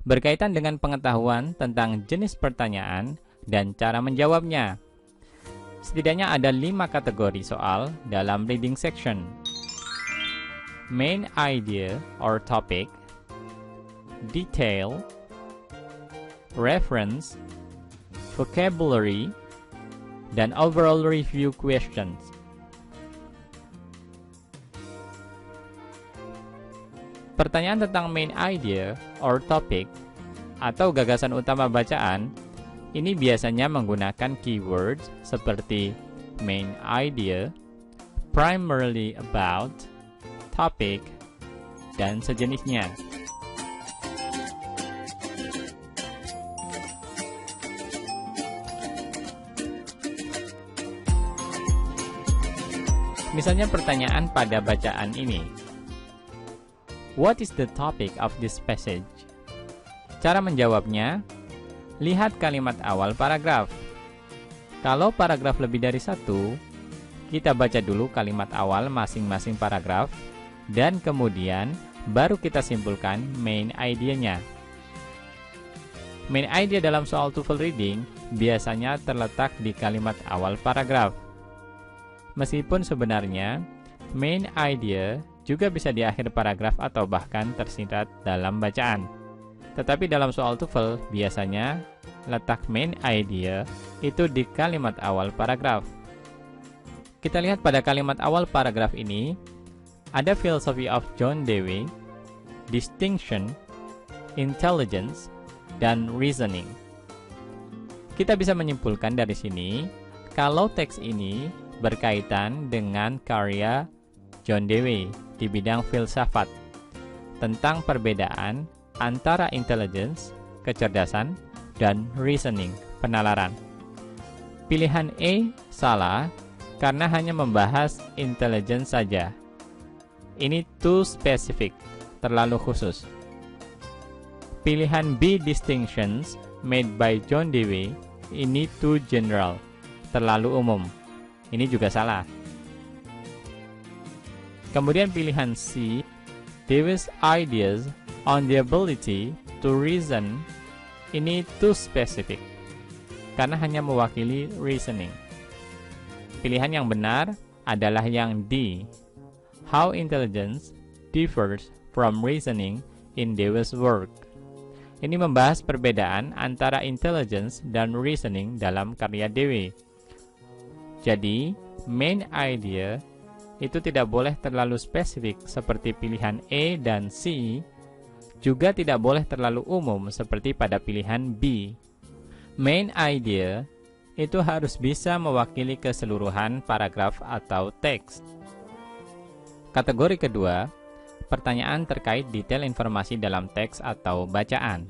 berkaitan dengan pengetahuan tentang jenis pertanyaan dan cara menjawabnya. Setidaknya ada 5 kategori soal dalam reading section. Main idea or topic, detail, reference, vocabulary, dan overall review questions. Pertanyaan tentang main idea or topic atau gagasan utama bacaan ini biasanya menggunakan keywords seperti main idea, primarily about, topic, dan sejenisnya. Misalnya pertanyaan pada bacaan ini. What is the topic of this passage? Cara menjawabnya, lihat kalimat awal paragraf. Kalau paragraf lebih dari 1, kita baca dulu kalimat awal masing-masing paragraf, dan kemudian baru kita simpulkan main idea-nya. Main idea dalam soal TOEFL reading biasanya terletak di kalimat awal paragraf. Meskipun sebenarnya, main idea juga bisa di akhir paragraf atau bahkan tersirat dalam bacaan. Tetapi dalam soal TOEFL, biasanya letak main idea itu di kalimat awal paragraf. Kita lihat pada kalimat awal paragraf ini, ada philosophy of John Dewey, distinction, intelligence, dan reasoning. Kita bisa menyimpulkan dari sini, kalau teks ini berkaitan dengan karya John Dewey di bidang filsafat tentang perbedaan antara intelligence, kecerdasan, dan reasoning, penalaran. Pilihan A salah karena hanya membahas intelligence saja. Ini too specific, terlalu khusus. Pilihan B, distinctions made by John Dewey, ini too general, terlalu umum. Ini juga salah. Kemudian pilihan C, Dewey's ideas on the ability to reason, ini too specific, karena hanya mewakili reasoning. Pilihan yang benar adalah yang D, how intelligence differs from reasoning in Dewey's work. Ini membahas perbedaan antara intelligence dan reasoning dalam karya Dewey. Jadi, main idea itu tidak boleh terlalu spesifik seperti pilihan E dan C, juga tidak boleh terlalu umum seperti pada pilihan B. Main idea itu harus bisa mewakili keseluruhan paragraf atau teks. Kategori kedua, pertanyaan terkait detail informasi dalam teks atau bacaan.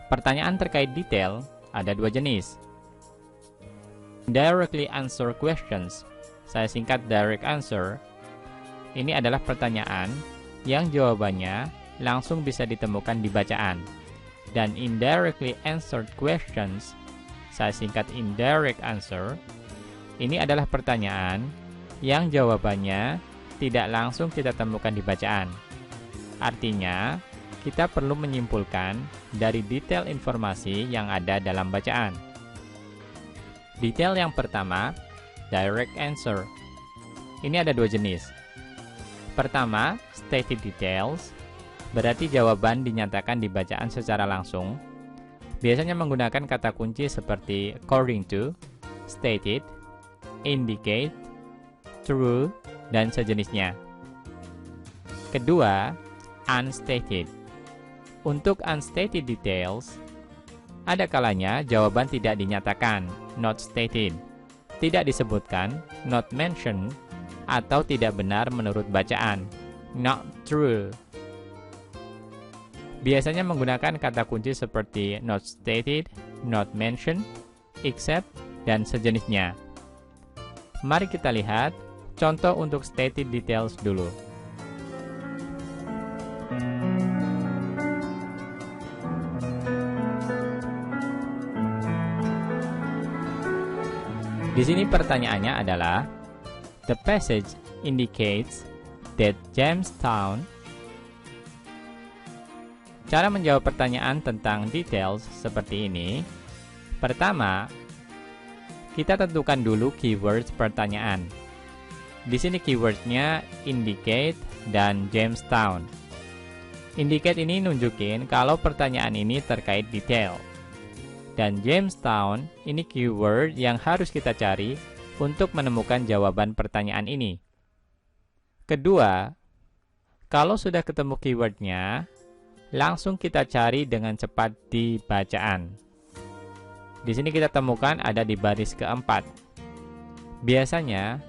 Pertanyaan terkait detail ada 2 jenis. Directly answer questions, saya singkat direct answer. Ini adalah pertanyaan yang jawabannya langsung bisa ditemukan di bacaan. Dan indirectly answered questions, saya singkat indirect answer. Ini adalah pertanyaan yang jawabannya tidak langsung kita temukan di bacaan. Artinya, kita perlu menyimpulkan dari detail informasi yang ada dalam bacaan. Detail yang pertama, direct answer. Ini ada 2 jenis. Pertama, stated details, berarti jawaban dinyatakan di bacaan secara langsung. Biasanya menggunakan kata kunci seperti according to, stated, indicate, true, dan sejenisnya. Kedua, unstated. Untuk unstated details, ada kalanya jawaban tidak dinyatakan, not stated, tidak disebutkan, not mentioned, atau tidak benar menurut bacaan, not true. Biasanya menggunakan kata kunci seperti not stated, not mentioned, except, dan sejenisnya. Mari kita lihat contoh untuk stated details dulu. Di sini pertanyaannya adalah, the passage indicates that Jamestown Cara menjawab pertanyaan tentang details seperti ini. Pertama, kita tentukan dulu keywords pertanyaan. Di sini keywordnya indicate dan Jamestown. Indicate ini nunjukin kalau pertanyaan ini terkait detail. Dan Jamestown ini keyword yang harus kita cari untuk menemukan jawaban pertanyaan ini. Kedua, kalau sudah ketemu keywordnya, langsung kita cari dengan cepat di bacaan. Di sini kita temukan ada di baris keempat. Biasanya,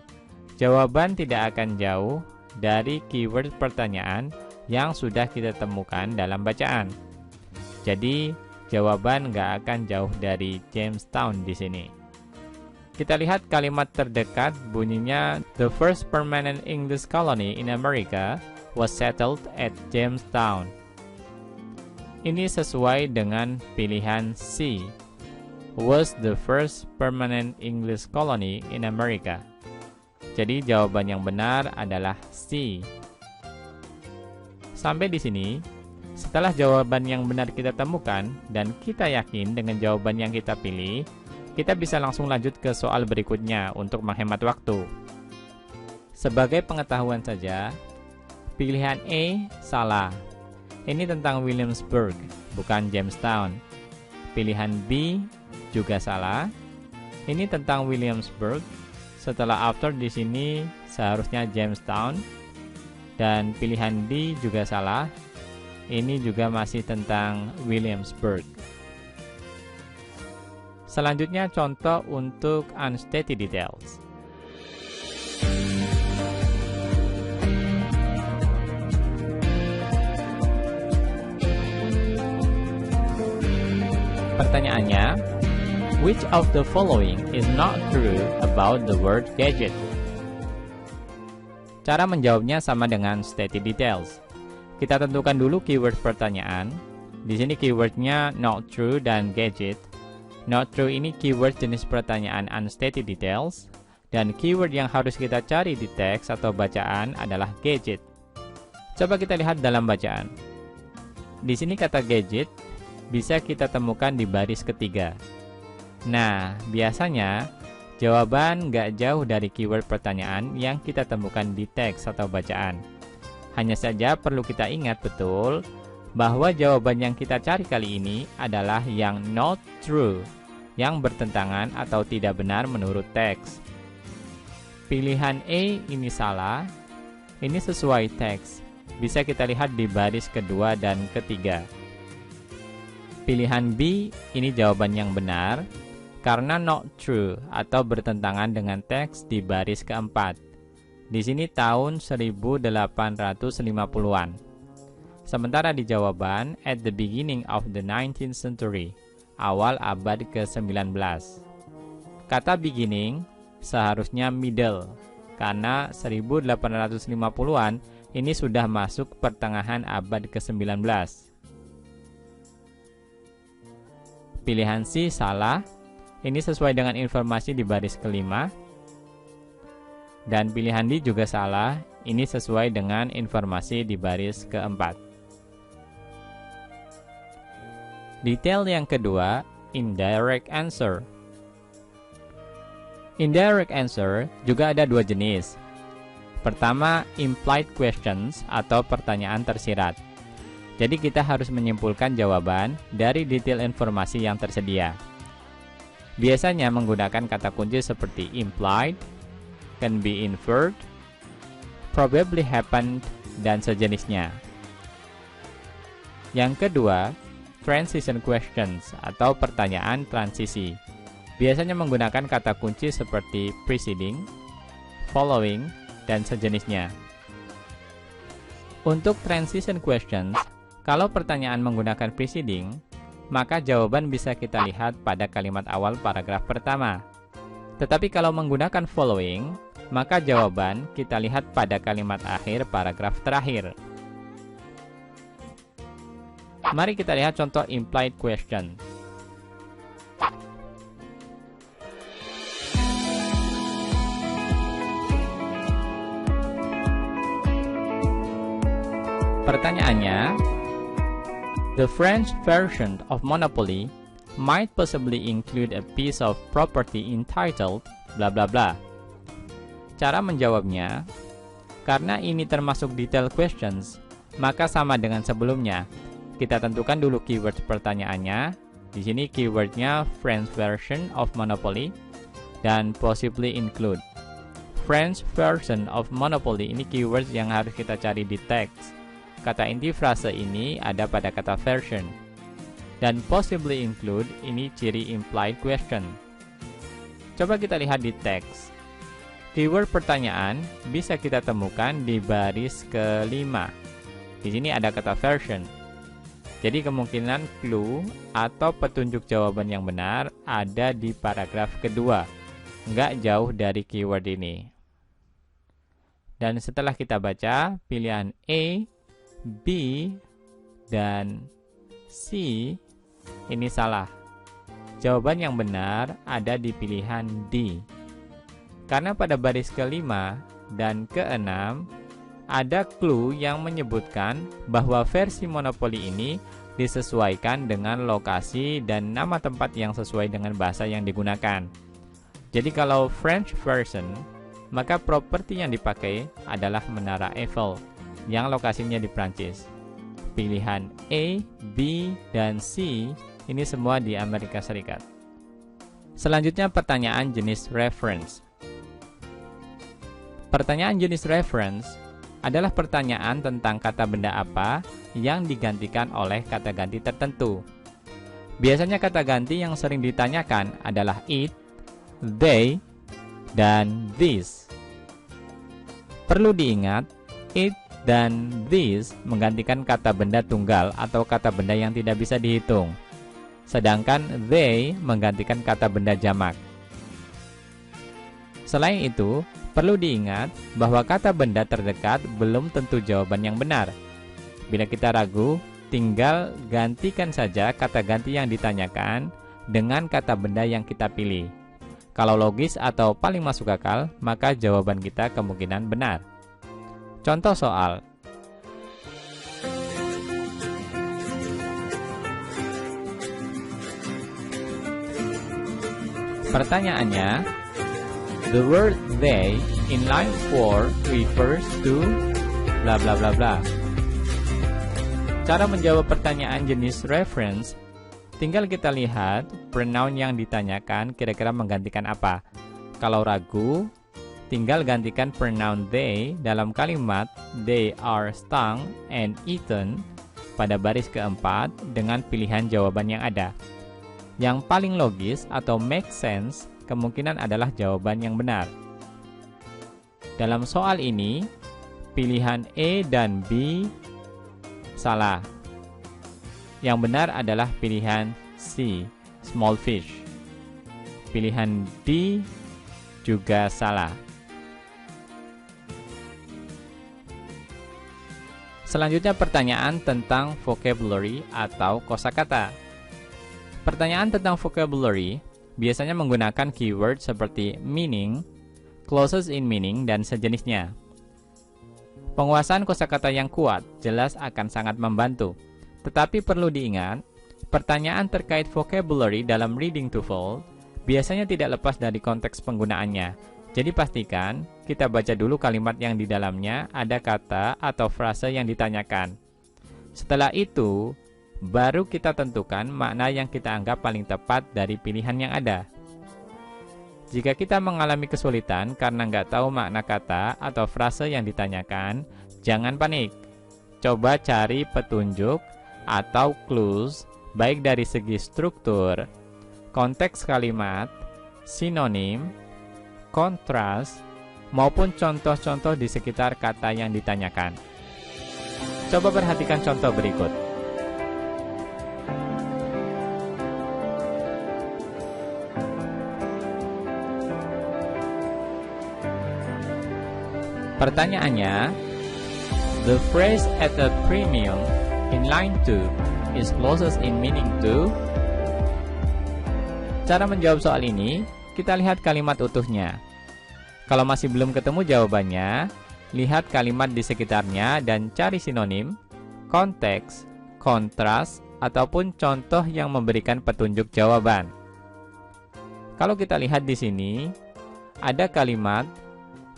jawaban tidak akan jauh dari keyword pertanyaan yang sudah kita temukan dalam bacaan. Jadi, jawaban nggak akan jauh dari Jamestown di sini. Kita lihat kalimat terdekat bunyinya, "The first permanent English colony in America was settled at Jamestown." Ini sesuai dengan pilihan C. Was the first permanent English colony in America. Jadi jawaban yang benar adalah C. Sampai di sini, setelah jawaban yang benar kita temukan dan kita yakin dengan jawaban yang kita pilih, kita bisa langsung lanjut ke soal berikutnya untuk menghemat waktu. Sebagai pengetahuan saja, pilihan A salah. Ini tentang Williamsburg, bukan Jamestown. Pilihan B juga salah. Ini tentang Williamsburg. Setelah after di sini seharusnya Jamestown. Dan pilihan D juga salah. Ini juga masih tentang Williamsburg. Selanjutnya contoh untuk unstated details. Pertanyaannya, which of the following is not true about the word gadget? Cara menjawabnya sama dengan stated details. Kita tentukan dulu keyword pertanyaan. Di sini keywordnya not true dan gadget. Not true ini keyword jenis pertanyaan unstated details. Dan keyword yang harus kita cari di teks atau bacaan adalah gadget. Coba kita lihat dalam bacaan. Di sini kata gadget bisa kita temukan di baris ketiga. Nah, biasanya jawaban nggak jauh dari keyword pertanyaan yang kita temukan di teks atau bacaan. Hanya saja perlu kita ingat betul bahwa jawaban yang kita cari kali ini adalah yang not true, yang bertentangan atau tidak benar menurut teks. Pilihan A ini salah, ini sesuai teks. Bisa kita lihat di baris kedua dan ketiga. Pilihan B ini jawaban yang benar karena not true atau bertentangan dengan teks di baris keempat. Di sini tahun 1850-an. Sementara di jawaban at the beginning of the 19th century, awal abad ke-19. Kata beginning seharusnya middle karena 1850-an ini sudah masuk pertengahan abad ke-19. Pilihan C salah, ini sesuai dengan informasi di baris kelima. Dan pilihan D juga salah, ini sesuai dengan informasi di baris keempat. Detail yang kedua, indirect answer. Indirect answer juga ada dua jenis. Pertama, implied questions atau pertanyaan tersirat. Jadi kita harus menyimpulkan jawaban dari detail informasi yang tersedia. Biasanya menggunakan kata kunci seperti implied, can be inferred, probably happened, dan sejenisnya. Yang kedua, transition questions atau pertanyaan transisi. Biasanya menggunakan kata kunci seperti preceding, following, dan sejenisnya. Untuk transition questions, kalau pertanyaan menggunakan preceding, maka jawaban bisa kita lihat pada kalimat awal paragraf pertama. Tetapi kalau menggunakan following, maka jawaban kita lihat pada kalimat akhir paragraf terakhir. Mari kita lihat contoh implied question. Pertanyaannya, The French version of Monopoly might possibly include a piece of property entitled bla bla bla. Cara menjawabnya, karena ini termasuk detail questions, maka sama dengan sebelumnya. Kita tentukan dulu keyword pertanyaannya. Di sini keywordnya French version of Monopoly dan possibly include. French version of Monopoly ini keyword yang harus kita cari di teks. Kata inti frase ini ada pada kata version. Dan possibly include ini ciri implied question. Coba kita lihat di teks. Keyword pertanyaan bisa kita temukan di baris kelima. Di sini ada kata version. Jadi kemungkinan clue atau petunjuk jawaban yang benar ada di paragraf kedua. Nggak jauh dari keyword ini. Dan setelah kita baca, pilihan A, B, dan C ini salah. Jawaban yang benar ada di pilihan D. Karena pada baris kelima dan keenam, ada clue yang menyebutkan bahwa versi Monopoly ini disesuaikan dengan lokasi dan nama tempat yang sesuai dengan bahasa yang digunakan. Jadi kalau French version, maka properti yang dipakai adalah Menara Eiffel yang lokasinya di Prancis. Pilihan A, B, dan C ini semua di Amerika Serikat. Selanjutnya pertanyaan jenis reference. Pertanyaan jenis reference adalah pertanyaan tentang kata benda apa yang digantikan oleh kata ganti tertentu. Biasanya kata ganti yang sering ditanyakan adalah it, they, dan this. Perlu diingat, it dan this menggantikan kata benda tunggal atau kata benda yang tidak bisa dihitung. Sedangkan they menggantikan kata benda jamak. Selain itu, perlu diingat bahwa kata benda terdekat belum tentu jawaban yang benar. Bila kita ragu, tinggal gantikan saja kata ganti yang ditanyakan dengan kata benda yang kita pilih. Kalau logis atau paling masuk akal, maka jawaban kita kemungkinan benar. Contoh soal. Pertanyaannya, the word they in line 4 refers to bla bla bla bla. Cara menjawab pertanyaan jenis reference, tinggal kita lihat pronoun yang ditanyakan kira-kira menggantikan apa. Kalau ragu, tinggal gantikan pronoun they dalam kalimat they are stung and eaten pada baris keempat dengan pilihan jawaban yang ada. Yang paling logis atau make sense kemungkinan adalah jawaban yang benar. Dalam soal ini, pilihan A dan B salah. Yang benar adalah pilihan C, small fish. Pilihan D juga salah. Selanjutnya pertanyaan tentang vocabulary atau kosakata. Pertanyaan tentang vocabulary biasanya menggunakan keyword seperti meaning, clauses in meaning, dan sejenisnya. Penguasaan kosakata yang kuat jelas akan sangat membantu. Tetapi perlu diingat, pertanyaan terkait vocabulary dalam reading TOEFL biasanya tidak lepas dari konteks penggunaannya. Jadi pastikan kita baca dulu kalimat yang di dalamnya ada kata atau frase yang ditanyakan. Setelah itu, baru kita tentukan makna yang kita anggap paling tepat dari pilihan yang ada. Jika kita mengalami kesulitan karena nggak tahu makna kata atau frase yang ditanyakan, jangan panik. Coba cari petunjuk atau clues baik dari segi struktur, konteks kalimat, sinonim, kontras, maupun contoh-contoh di sekitar kata yang ditanyakan. Coba perhatikan contoh berikut. Pertanyaannya, the phrase at a premium in line 2 is closest in meaning to. Cara menjawab soal ini, kita lihat kalimat utuhnya. Kalau masih belum ketemu jawabannya, lihat kalimat di sekitarnya dan cari sinonim, konteks, kontras, ataupun contoh yang memberikan petunjuk jawaban. Kalau kita lihat di sini, ada kalimat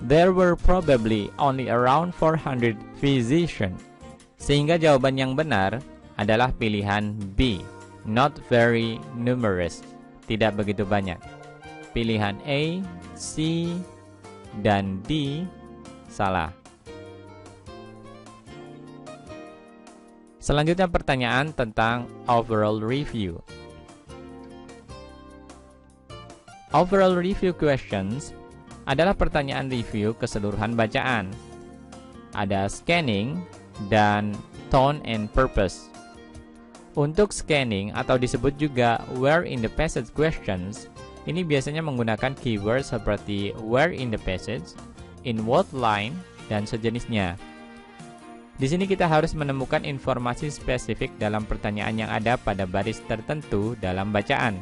there were probably only around 400 physicians. Sehingga jawaban yang benar adalah pilihan B, not very numerous, tidak begitu banyak. Pilihan A, C, dan D salah. Selanjutnya pertanyaan tentang overall review. Overall review questions adalah pertanyaan review keseluruhan bacaan. Ada scanning dan tone and purpose. Untuk scanning atau disebut juga where in the passage questions, ini biasanya menggunakan keyword seperti where in the passage, in what line, dan sejenisnya. Di sini kita harus menemukan informasi spesifik dalam pertanyaan yang ada pada baris tertentu dalam bacaan.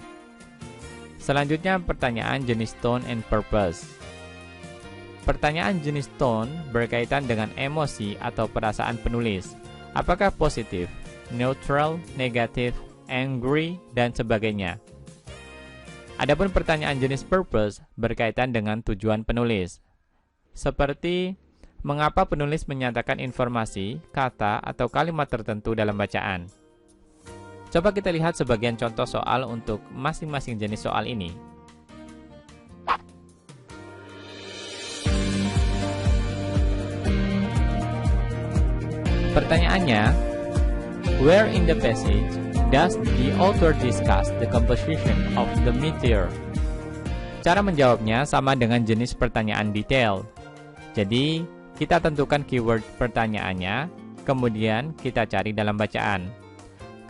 Selanjutnya pertanyaan jenis tone and purpose. Pertanyaan jenis tone berkaitan dengan emosi atau perasaan penulis. Apakah positif, neutral, negatif, angry, dan sebagainya. Adapun pertanyaan jenis purpose berkaitan dengan tujuan penulis. Seperti mengapa penulis menyatakan informasi, kata, atau kalimat tertentu dalam bacaan. Coba kita lihat sebagian contoh soal untuk masing-masing jenis soal ini. Pertanyaannya, where in the passage does the author discuss the composition of the meteor? Cara menjawabnya sama dengan jenis pertanyaan detail. Jadi, kita tentukan keyword pertanyaannya, kemudian kita cari dalam bacaan.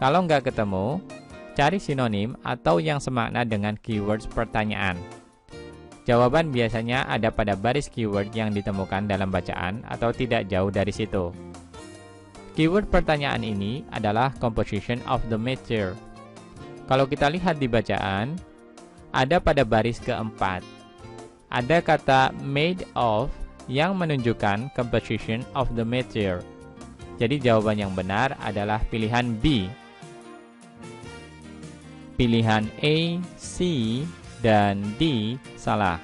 Kalau nggak ketemu, cari sinonim atau yang semakna dengan keywords pertanyaan. Jawaban biasanya ada pada baris keyword yang ditemukan dalam bacaan atau tidak jauh dari situ. Keyword pertanyaan ini adalah composition of the meteor. Kalau kita lihat di bacaan, ada pada baris keempat. Ada kata made of yang menunjukkan composition of the meteor. Jadi jawaban yang benar adalah pilihan B. Pilihan A, C, dan D salah.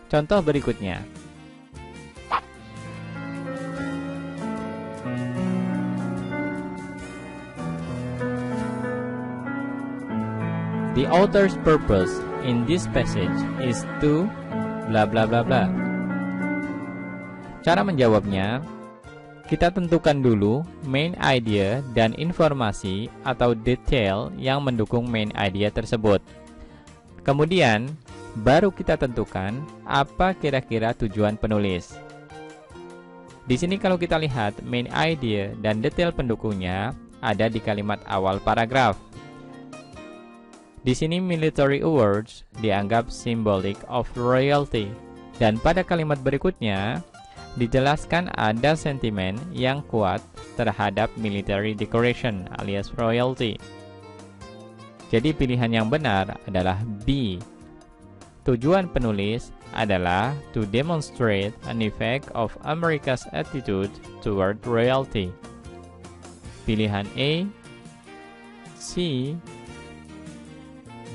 Contoh berikutnya. The author's purpose in this passage is to bla bla bla bla. Cara menjawabnya, kita tentukan dulu main idea dan informasi atau detail yang mendukung main idea tersebut. Kemudian, baru kita tentukan apa kira-kira tujuan penulis. Di sini kalau kita lihat main idea dan detail pendukungnya ada di kalimat awal paragraf. Di sini military awards dianggap symbolic of royalty, dan pada kalimat berikutnya dijelaskan ada sentimen yang kuat terhadap military decoration alias royalty. Jadi pilihan yang benar adalah B. Tujuan penulis adalah to demonstrate an effect of America's attitude toward royalty. Pilihan A, C,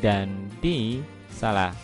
dan D salah.